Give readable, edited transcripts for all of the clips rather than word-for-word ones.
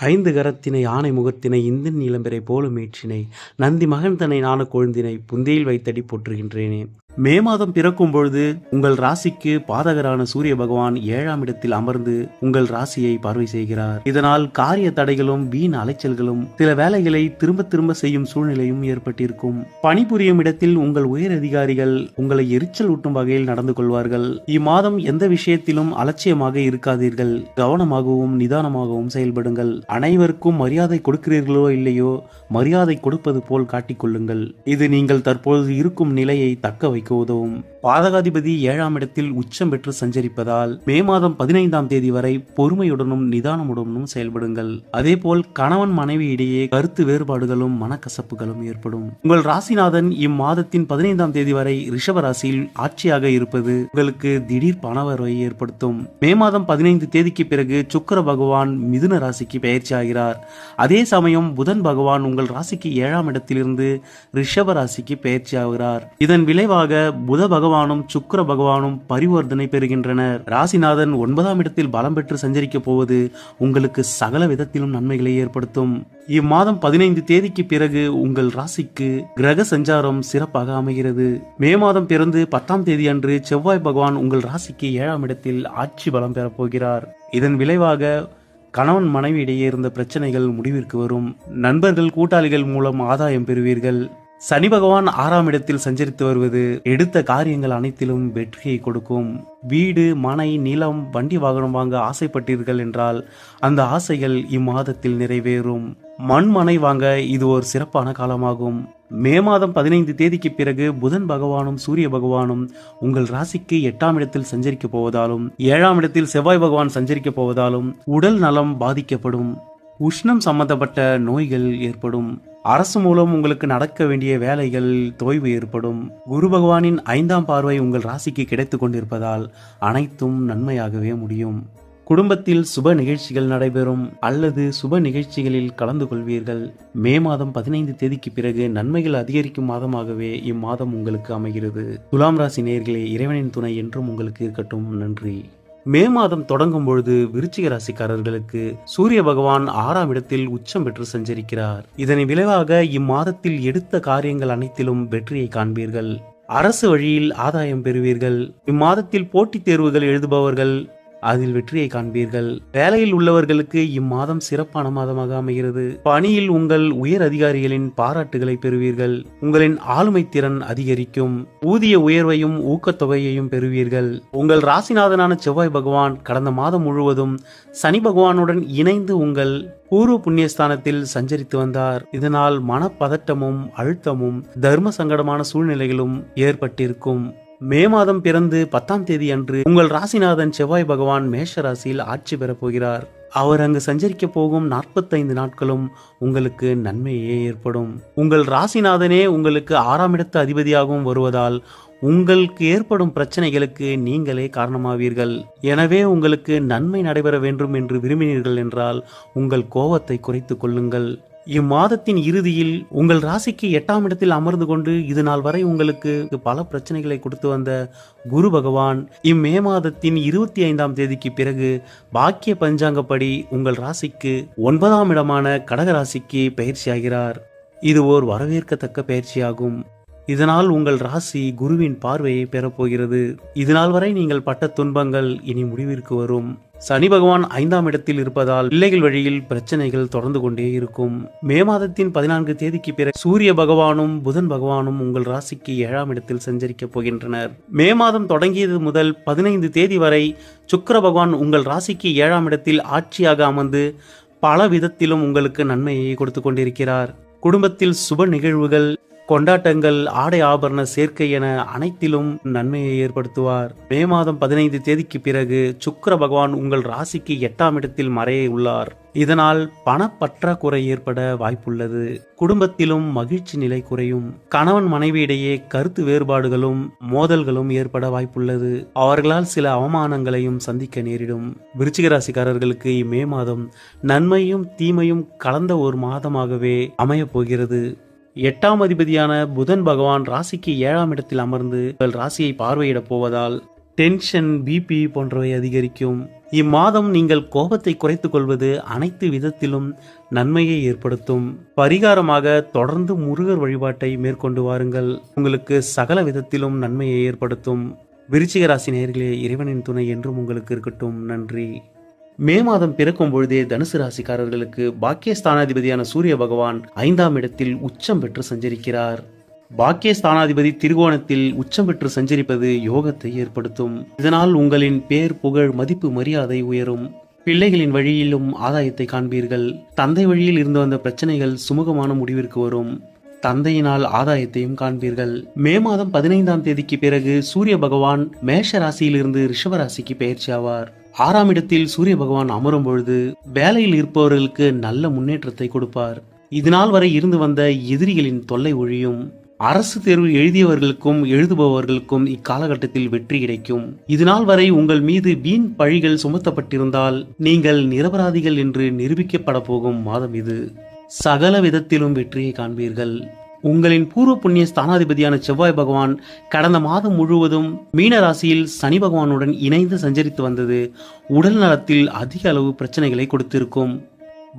ஐந்து கரத்தினை ஆனை முகத்தினை இந்தின் இளம்பிறை போலும் ஏற்றினை நந்தி மகன் தன்னை நாண கொழுந்தினை புந்தையில் வைத்தடி போற்றுகின்றேனே. மே மாதம் பிறக்கும் பொழுது உங்கள் ராசிக்கு பாதகரான சூரிய பகவான் 7ஆம் இடத்தில் அமர்ந்து உங்கள் ராசியை பார்வை செய்கிறார். இதனால் காரிய தடைகளும் வீண் அலைச்சல்களும் சில வேலைகளை திரும்ப திரும்ப செய்யும் சூழ்நிலையும் ஏற்பட்டிருக்கும். பணிபுரியும் இடத்தில் உங்கள் உயர் அதிகாரிகள் உங்களை எரிச்சல் ஊட்டும் வகையில் நடந்து கொள்வார்கள். இம்மாதம் எந்த விஷயத்திலும் அலட்சியமாக இருக்காதீர்கள். கவனமாகவும் நிதானமாகவும் செயல்படுங்கள். அனைவருக்கும் மரியாதை கொடுக்கிறீர்களோ இல்லையோ, மரியாதை கொடுப்பது போல் காட்டிக்கொள்ளுங்கள். இது நீங்கள் தற்போது இருக்கும் நிலையை தக்க வைக்க உதவும். பாதகாதிபதி 7ஆம் இடத்தில் உச்சம் பெற்று சஞ்சரிப்பதால் மே மாதம் 15ஆம் தேதி வரை பொறுமையுடனும் நிதானமுடனும் செயல்படுங்கள். அதேபோல் கணவன் மனைவி இடையே கருத்து வேறுபாடுகளும் மனக்கசப்புகளும் ஏற்படும். உங்கள் ராசிநாதன் இம்மாதத்தின் 15ஆம் தேதி வரை ரிஷப ராசியில் ஆட்சியாக இருப்பது உங்களுக்கு திடீர் பணவரவை ஏற்படுத்தும். மே மாதம் 15 தேதிக்கு பிறகு சுக்கிர பகவான் மிதுன ராசிக்கு பெயர்ச்சி ஆகிறார். அதே சமயம் புதன் பகவான் உங்கள் ராசிக்கு 7ஆம் இடத்திலிருந்து ரிஷப ராசிக்கு பெயர்ச்சி ஆகிறார். இதன் விளைவாக புத பகவானும் சுக்கிர பகவானும் பரிவர்த்தனை பெறுகின்றனர். ராசிநாதன் 9ஆம் இடத்தில் பலம் பெற்று சஞ்சரிக்க போவது உங்களுக்கு சகல விதத்திலும் நன்மைகளை ஏற்படுத்தும். இம்மாதம் 15 தேதிக்கு பிறகு உங்கள் ராசிக்கு கிரக சஞ்சாரம் சிறப்பாக அமைகிறது. மே மாதம் பிறந்து 10ஆம் தேதி அன்று செவ்வாய் பகவான் உங்கள் ராசிக்கு 7ஆம் இடத்தில் ஆட்சி பலம் பெறப்போகிறார். இதன் விளைவாக கணவன் மனைவி இடையே இருந்த பிரச்சனைகள் முடிவிற்கு வரும். நண்பர்கள் கூட்டாளிகள் மூலம் ஆதாயம் பெறுவீர்கள். சனி பகவான் 6ஆம் இடத்தில் சஞ்சரித்து வருவது எடுத்த காரியங்கள் அனைத்திலும் வெற்றியை கொடுக்கும். வீடு, மனை, நிலம், வண்டி வாகனம் வாங்க ஆசைப்பட்டீர்கள் என்றால் அந்த ஆசைகள் இம்மாதத்தில் நிறைவேறும். மண் வாங்க இது ஒரு சிறப்பான காலமாகும். மே மாதம் 15 தேதிக்கு பிறகு புதன் பகவானும் சூரிய பகவானும் உங்கள் ராசிக்கு 8ஆம் இடத்தில் சஞ்சரிக்க போவதாலும் 7ஆம் இடத்தில் செவ்வாய் பகவான் சஞ்சரிக்க போவதாலும் உடல் நலம் பாதிக்கப்படும். உஷ்ணம் சம்பந்தப்பட்ட நோய்கள் ஏற்படும். அரசு மூலம் உங்களுக்கு நடக்க வேண்டிய வேலைகள் தொய்வு ஏற்படும். குரு பகவானின் 5ஆம் பார்வை உங்கள் ராசிக்கு கிடைத்துக் கொண்டிருப்பதால் அனைத்தும் நன்மையாகவே முடியும். குடும்பத்தில் சுப நிகழ்ச்சிகள் நடைபெறும் அல்லது சுப நிகழ்ச்சிகளில் கலந்து கொள்வீர்கள். மே மாதம் 15 தேதிக்கு பிறகு நன்மைகள் அதிகரிக்கும் மாதமாகவே இம்மாதம் உங்களுக்கு அமைகிறது. துலாம் ராசி நேயர்களே, இறைவனின் துணை என்றும் உங்களுக்கு இருக்கட்டும். நன்றி. மே மாதம் தொடங்கும் பொழுது விருச்சிக ராசிக்காரர்களுக்கு சூரிய பகவான் 6ஆம் இடத்தில் உச்சம் பெற்று சஞ்சரிக்கிறார். இதன் விளைவாக இம்மாதத்தில் எடுத்த காரியங்கள் அனைத்திலும் வெற்றியை காண்பீர்கள். அரசு வழியில் ஆதாயம் பெறுவீர்கள். இம்மாதத்தில் போட்டித் தேர்வுகள் எழுதுபவர்கள் அதில் வெற்றியை காண்பீர்கள். வேலையில் உள்ளவர்களுக்கு இம்மாதம் சிறப்பான மாதமாக அமைகிறது. பணியில் உங்கள் உயர் அதிகாரிகளின் பாராட்டுகளை பெறுவீர்கள். உங்களின் ஆளுமை திறன் அதிகரிக்கும். ஊதிய உயர்வையும் ஊக்கத்தொகையையும் பெறுவீர்கள். உங்கள் ராசிநாதனான செவ்வாய் பகவான் கடந்த மாதம் முழுவதும் சனி பகவானுடன் இணைந்து உங்கள் பூர்வ புண்ணியஸ்தானத்தில் சஞ்சரித்து வந்தார். இதனால் மனப்பதட்டமும் அழுத்தமும் தர்ம சங்கடமான சூழ்நிலைகளும் ஏற்பட்டிருக்கும். மே மாதம் பிறந்து 10ஆம் தேதி அன்று உங்கள் ராசிநாதன் செவ்வாய் பகவான் மேஷ ராசியில் ஆட்சி பெறப் போகிறார். அவர் அங்கு சஞ்சரிக்க போகும் 45 நாட்களும் உங்களுக்கு நன்மையே ஏற்படும். உங்கள் ராசிநாதனே உங்களுக்கு 6ஆம் இடத்து அதிபதியாகவும் வருவதால் உங்களுக்கு ஏற்படும் பிரச்சனைகளுக்கு நீங்களே காரணமாவீர்கள். எனவே உங்களுக்கு நன்மை நடைபெற வேண்டும் என்று விரும்பினீர்கள் என்றால் உங்கள் கோபத்தை குறைத்துக் கொள்ளுங்கள். இம்மாதத்தின் இறுதியில் உங்கள் ராசிக்கு 8ஆம் இடத்தில் அமர்ந்து கொண்டு இது நாள் வரை உங்களுக்கு பல பிரச்சனைகளை கொடுத்து வந்த குரு பகவான் இம்மே மாதத்தின் 25ஆம் தேதிக்கு பிறகு பாக்கிய பஞ்சாங்கப்படி உங்கள் ராசிக்கு 9ஆம் இடமான கடக ராசிக்கு பயிற்சியாகிறார். இது ஓர் வரவேற்கத்தக்க பயிற்சியாகும். இதனால் உங்கள் ராசி குருவின் பார்வையை பெறப்போகிறது. இதனால் வரை நீங்கள் பட்ட துன்பங்கள் இனி முடிவிற்கு வரும். சனி பகவான் 5ஆம் இடத்தில் இருப்பதால் பிள்ளைகள் வழியில் பிரச்சனைகள் தொடர்ந்து கொண்டே இருக்கும். மே மாதத்தின் 14 தேதிக்கு பிறகு சூரிய பகவானும் புதன் பகவானும் உங்கள் ராசிக்கு 7ஆம் இடத்தில் சஞ்சரிக்க போகின்றனர். மே மாதம் தொடங்கியது முதல் 15 தேதி வரை சுக்கிர பகவான் உங்கள் ராசிக்கு 7ஆம் இடத்தில் ஆட்சியாக அமர்ந்து பல விதத்திலும் உங்களுக்கு நன்மையை கொடுத்து கொண்டிருக்கிறார். குடும்பத்தில் சுப நிகழ்வுகள், கொண்டாட்டங்கள், ஆடை ஆபரண சேர்க்கை என அனைத்திலும் நன்மையை ஏற்படுத்துவார். மே மாதம் 15 தேதிக்கு பிறகு சுக்கிர பகவான் உங்கள் ராசிக்கு 8ஆம் இடத்தில் மறைய உள்ளார். இதனால் பணப்பற்றாக்குறை ஏற்பட வாய்ப்புள்ளது. குடும்பத்திலும் மகிழ்ச்சி நிலை குறையும். கணவன் மனைவி இடையே கருத்து வேறுபாடுகளும் மோதல்களும் ஏற்பட வாய்ப்புள்ளது. அவர்களால் சில அவமானங்களையும் சந்திக்க நேரிடும். விருச்சிக ராசிக்காரர்களுக்கு இம்மே மாதம் நன்மையும் தீமையும் கலந்த ஒரு மாதமாகவே அமையப் போகிறது. 8ஆம் அதிபதியான புதன் பகவான் ராசிக்கு 7ஆம் இடத்தில் அமர்ந்து ராசியை பார்வையிட போவதால் டென்ஷன், பிபி போன்றவை அதிகரிக்கும். இம்மாதம் நீங்கள் கோபத்தை குறைத்துக் கொள்வது அனைத்து விதத்திலும் நன்மையை ஏற்படுத்தும். பரிகாரமாக தொடர்ந்து முருகர் வழிபாட்டை மேற்கொண்டு வாருங்கள். உங்களுக்கு சகல விதத்திலும் நன்மையை ஏற்படுத்தும். விருச்சிக ராசி நேயர்களே, இறைவனின் துணை என்றும் உங்களுக்கு இருக்கட்டும். நன்றி. மே மாதம் பிறக்கும் பொழுதே தனுசு ராசிக்காரர்களுக்கு பாக்கியஸ்தானாதிபதியான சூரிய பகவான் 5ஆம் இடத்தில் உச்சம் பெற்று சஞ்சரிக்கிறார். பாக்கியஸ்தானாதிபதி திரிகோணத்தில் உச்சம் பெற்று சஞ்சரிப்பது யோகத்தை ஏற்படுத்தும். இதனால் உங்களின் பேர், புகழ், மதிப்பு, மரியாதை உயரும். பிள்ளைகளின் வழியிலும் ஆதாயத்தை காண்பீர்கள். தந்தை வழியில் இருந்து வந்த பிரச்சனைகள் சுமூகமான முடிவிற்கு வரும். தந்தையினால் ஆதாயத்தையும் காண்பீர்கள். மே மாதம் 15ஆம் தேதிக்கு பிறகு சூரிய பகவான் மேஷ ராசியிலிருந்து ரிஷப ராசிக்கு பெயர்ச்சி ஆவார். 6ஆம் இடத்தில் சூரிய பகவான் அமரும் பொழுது வேலையில் இருப்பவர்களுக்கு நல்ல முன்னேற்றத்தை கொடுப்பார். இதுநாள் வரை இருந்து வந்த எதிரிகளின் தொல்லை ஒழியும். அரசு தேர்வு எழுதியவர்களுக்கும் எழுதுபவர்களுக்கும் இக்காலகட்டத்தில் வெற்றி கிடைக்கும். இதுநாள் வரை உங்கள் மீது வீண் பழிகள் சுமத்தப்பட்டிருந்தால் நீங்கள் நிரபராதிகள் என்று நிரூபிக்கப்பட போகும் மாதம் இது. சகல விதத்திலும் வெற்றியை காண்பீர்கள். உங்களின் பூர்வ புண்ணிய ஸ்தானாதிபதியான செவ்வாய் பகவான் கடந்த மாதம் முழுவதும் மீன ராசியில் சனி பகவானுடன் இணைந்து சஞ்சரித்து வந்தது உடல் நலத்தில் அதிக அளவு பிரச்சனைகளை கொடுத்திருக்கும்.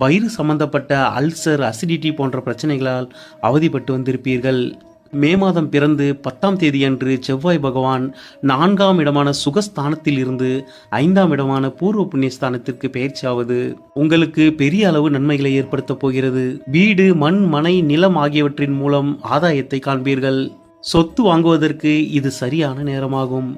வயிறு சம்பந்தப்பட்ட அல்சர், அசிடிட்டி போன்ற பிரச்சனைகளால் அவதிப்பட்டு வந்திருப்பீர்கள். மே மாதம் பிறந்து 10ஆம் தேதியன்று செவ்வாய் பகவான் 4ஆம் இடமான சுகஸ்தானத்தில் இருந்து 5ஆம் இடமான பூர்வ புண்ணியஸ்தானத்திற்கு பெயர்ச்சியாவது உங்களுக்கு பெரிய அளவு நன்மைகளை ஏற்படுத்த போகிறது. வீடு, மண், மனை, நிலம் ஆகியவற்றின் மூலம் ஆதாயத்தை காண்பீர்கள். சொத்து வாங்குவதற்கு இது சரியான நேரமாகும்.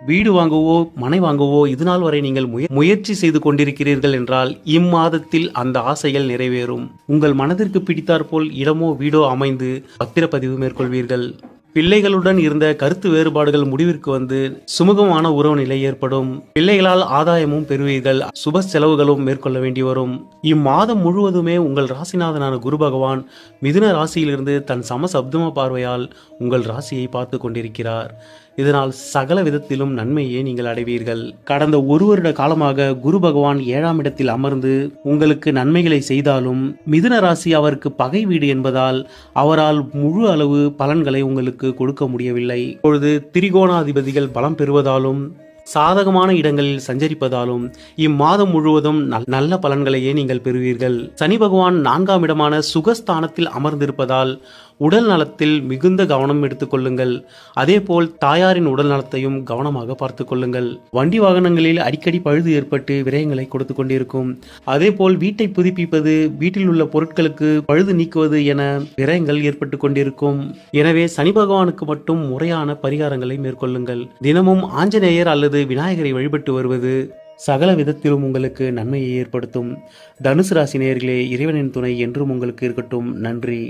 வீடு வாங்கவோ மனை வாங்கவோ இதுநாள் வரை நீங்கள் முயற்சி செய்து கொண்டிருக்கிறீர்கள் என்றால் இம்மாதத்தில் அந்த ஆசைகள் நிறைவேறும். உங்கள் மனதிற்கு பிடித்தாற்போல் இடமோ வீடோ அமைந்து பத்திரப்பதிவு மேற்கொள்வீர்கள். பிள்ளைகளுடன் இருந்த கருத்து வேறுபாடுகள் முடிவிற்கு வந்து சுமூகமான உறவு நிலை ஏற்படும். பிள்ளைகளால் ஆதாயமும் பெறுவீர்கள். சுப செலவுகளும் மேற்கொள்ள வேண்டி வரும். இம்மாதம் முழுவதுமே உங்கள் ராசிநாதனான குரு பகவான் மிதுன ராசியிலிருந்து தன் சமசப்தம பார்வையால் உங்கள் ராசியை பார்த்து கொண்டிருக்கிறார். இதனால் சகல விதத்திலும் நன்மையை நீங்கள் அடைவீர்கள். கடந்த 1 வருட காலமாக குரு பகவான் 7ஆம் இடத்தில் அமர்ந்து உங்களுக்கு நன்மைகளை செய்தாலும் மிதுன ராசி அவருக்கு பகை வீடு என்பதால் அவரால் முழு அளவு பலன்களை உங்களுக்கு கொடுக்க முடியவில்லை. இப்பொழுது திரிகோணாதிபதிகள் பலம் பெறுவதாலும் சாதகமான இடங்களில் சஞ்சரிப்பதாலும் இம்மாதம் முழுவதும் நல்ல பலன்களையே நீங்கள் பெறுவீர்கள். சனி பகவான் 4ஆம் இடமான சுகஸ்தானத்தில் அமர்ந்திருப்பதால் உடல் நலத்தில் மிகுந்த கவனம் எடுத்துக் கொள்ளுங்கள். அதேபோல் தாயாரின் உடல் நலத்தையும் கவனமாக பார்த்துக் கொள்ளுங்கள். வண்டி வாகனங்களில் அடிக்கடி பழுது ஏற்பட்டு விரயங்களை கொடுத்து கொண்டிருக்கும். அதேபோல் வீட்டை புதுப்பிப்பது, வீட்டில் உள்ள பொருட்களுக்கு பழுது நீக்குவது என விரயங்கள் ஏற்பட்டு கொண்டிருக்கும். எனவே சனி பகவானுக்கு மட்டும் முறையான பரிகாரங்களை மேற்கொள்ளுங்கள். தினமும் ஆஞ்சநேயர் அல்லது விநாயகரை வழிபட்டு வருவது சகல விதத்திலும் உங்களுக்கு நன்மையை ஏற்படுத்தும். தனுசு ராசி நேயர்களே, இறைவனின் துணை என்றும் உங்களுக்கு இருக்கட்டும். நன்றி.